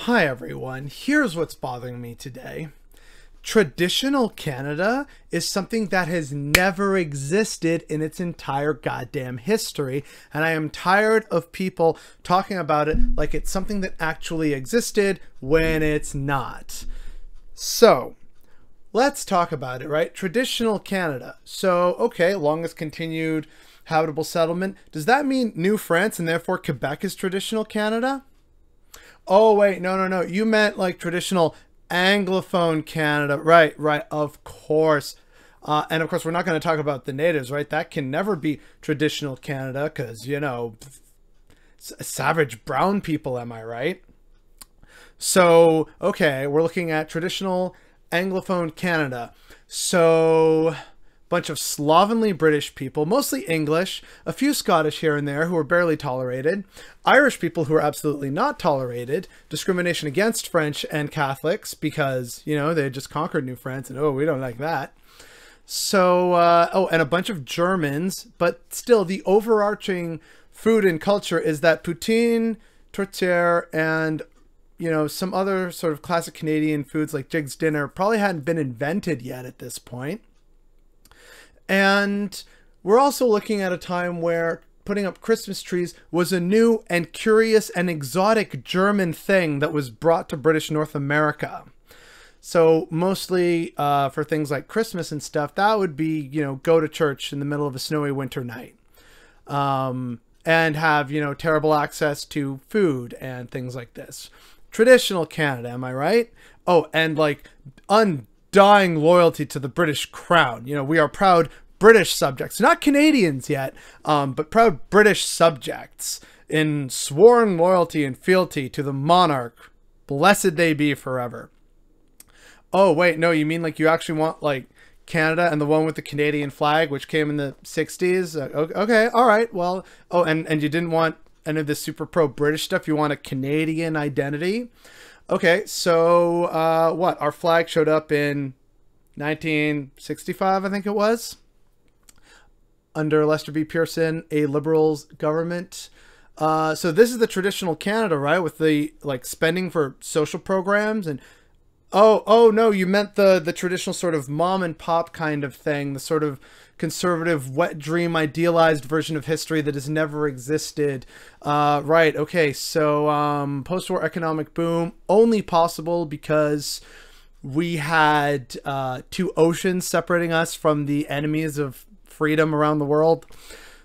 Hi everyone, here's what's bothering me today. Traditional Canada is something that has never existed in its entire goddamn history, and I am tired of people talking about it like it's something that actually existed when it's not. So, let's talk about it, right? Traditional Canada. So, okay, longest continued habitable settlement. Does that mean New France and therefore Quebec is traditional Canada? Oh, wait, no. You meant like traditional Anglophone Canada. Right, of course. And of course, we're not going to talk about the natives, right? That can never be traditional Canada because, you know, savage brown people, am I right? So, okay, we're looking at traditional Anglophone Canada. So, bunch of slovenly British people, mostly English, a few Scottish here and there who are barely tolerated, Irish people who are absolutely not tolerated, discrimination against French and Catholics because, you know, they had just conquered New France and, oh, we don't like that. So, oh, and a bunch of Germans, but still the overarching food and culture is that poutine, tourtière, and, you know, some other sort of classic Canadian foods like Jig's dinner probably hadn't been invented yet at this point. And we're also looking at a time where putting up Christmas trees was a new and curious and exotic German thing that was brought to British North America. So mostly for things like Christmas and stuff, that would be, you know, go to church in the middle of a snowy winter night and have, you know, terrible access to food and things like this. Traditional Canada, am I right? Oh, and like undying loyalty to the British crown. You know, we are proud British subjects, not Canadians yet, but proud British subjects in sworn loyalty and fealty to the monarch. Blessed they be forever. Oh, wait, no, you mean like you actually want like Canada and the one with the Canadian flag, which came in the 60s? Okay, all right, well, oh, and you didn't want any of this super pro-British stuff? You want a Canadian identity? Okay, so what? Our flag showed up in 1965, I think it was, under Lester B. Pearson, a Liberals government. So this is the traditional Canada, right? With the like spending for social programs and oh no, you meant the traditional sort of mom and pop kind of thing, the sort of conservative wet dream idealized version of history that has never existed. Right, okay, so post-war economic boom only possible because we had two oceans separating us from the enemies of freedom around the world.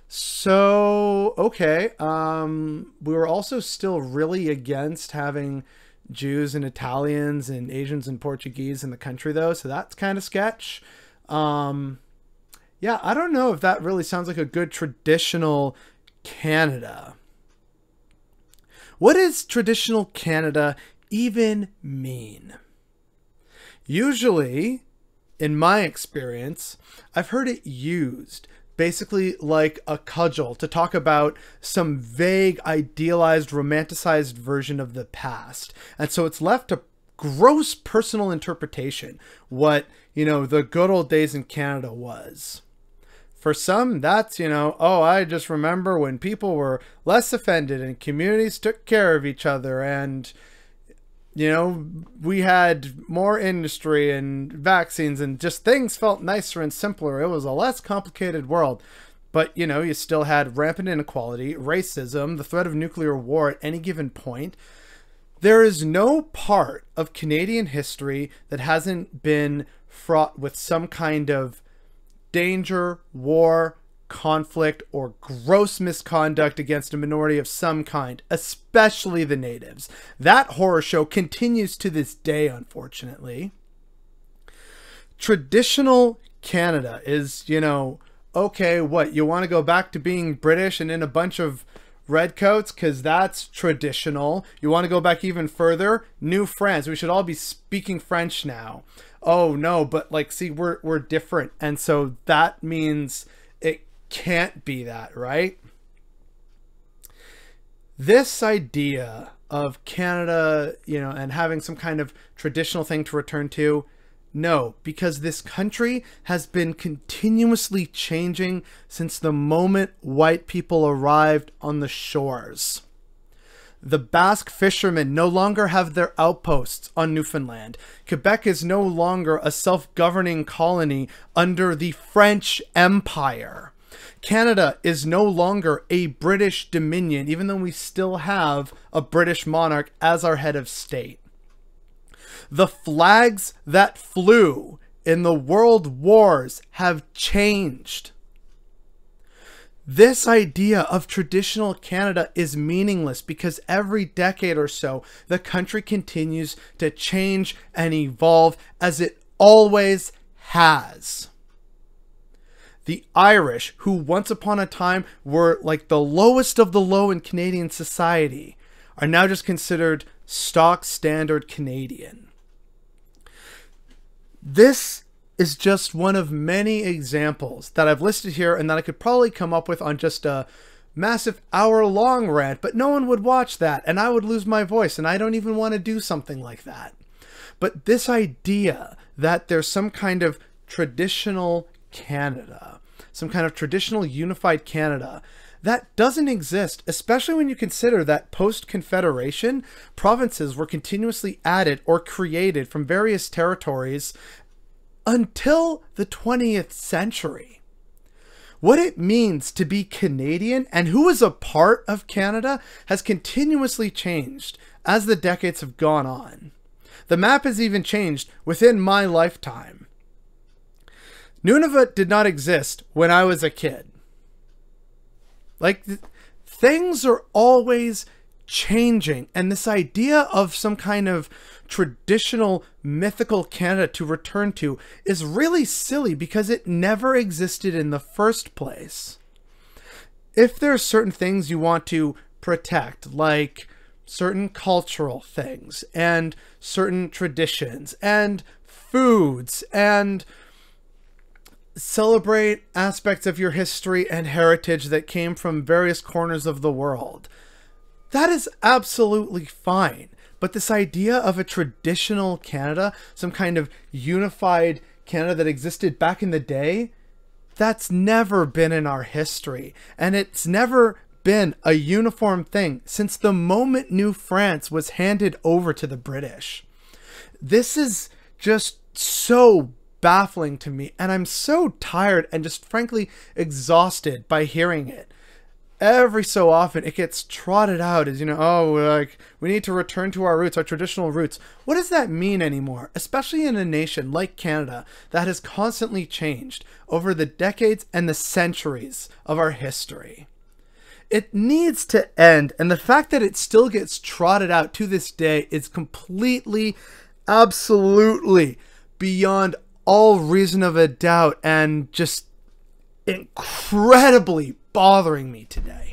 So, okay, we were also still really against having Jews and Italians and Asians and Portuguese in the country, though, so that's kind of sketch. Yeah, I don't know if that really sounds like a good traditional Canada. What does traditional Canada even mean? Usually, in my experience, I've heard it used basically like a cudgel to talk about some vague, idealized, romanticized version of the past. And so it's left to gross personal interpretation what, you know, the good old days in Canada was. For some, that's, you know, oh, I just remember when people were less offended and communities took care of each other and, you know, we had more industry and vaccines and just things felt nicer and simpler. It was a less complicated world. But, you know, you still had rampant inequality, racism, the threat of nuclear war at any given point. There is no part of Canadian history that hasn't been fraught with some kind of danger, war, conflict, or gross misconduct against a minority of some kind, especially the natives. That horror show continues to this day, unfortunately. Traditional Canada is, you know, okay, what, you want to go back to being British and in a bunch of redcoats? Because that's traditional. You want to go back even further? New France. We should all be speaking French now. Oh, no, but, like, see, we're different. And so that means it can't be that, right? This idea of Canada, you know, and having some kind of traditional thing to return to, no, because this country has been continuously changing since the moment white people arrived on the shores. The Basque fishermen no longer have their outposts on Newfoundland. Quebec is no longer a self-governing colony under the French Empire. Canada is no longer a British dominion, even though we still have a British monarch as our head of state. The flags that flew in the world wars have changed. This idea of traditional Canada is meaningless because every decade or so, the country continues to change and evolve as it always has. The Irish, who once upon a time were like the lowest of the low in Canadian society, are now just considered stock standard Canadian. This is just one of many examples that I've listed here and that I could probably come up with on just a massive hour-long rant, but no one would watch that and I would lose my voice, and I don't even want to do something like that. But this idea that there's some kind of traditional Canada, some kind of traditional unified Canada, that doesn't exist, especially when you consider that post-Confederation, provinces were continuously added or created from various territories until the 20th century. What it means to be Canadian and who is a part of Canada has continuously changed as the decades have gone on. The map has even changed within my lifetime. Nunavut did not exist when I was a kid. Like, things are always changing, and this idea of some kind of traditional mythical Canada to return to is really silly because it never existed in the first place. If there are certain things you want to protect, like certain cultural things and certain traditions and foods, and celebrate aspects of your history and heritage that came from various corners of the world, that is absolutely fine. But this idea of a traditional Canada, some kind of unified Canada that existed back in the day, that's never been in our history. And it's never been a uniform thing since the moment New France was handed over to the British. This is just so baffling to me, and I'm so tired and just frankly exhausted by hearing it. Every so often it gets trotted out as, oh, like, we need to return to our roots, our traditional roots. What does that mean anymore? Especially in a nation like Canada that has constantly changed over the decades and the centuries of our history. It needs to end, and the fact that it still gets trotted out to this day is completely, absolutely beyond all reason of a doubt and just incredibly bothering me today.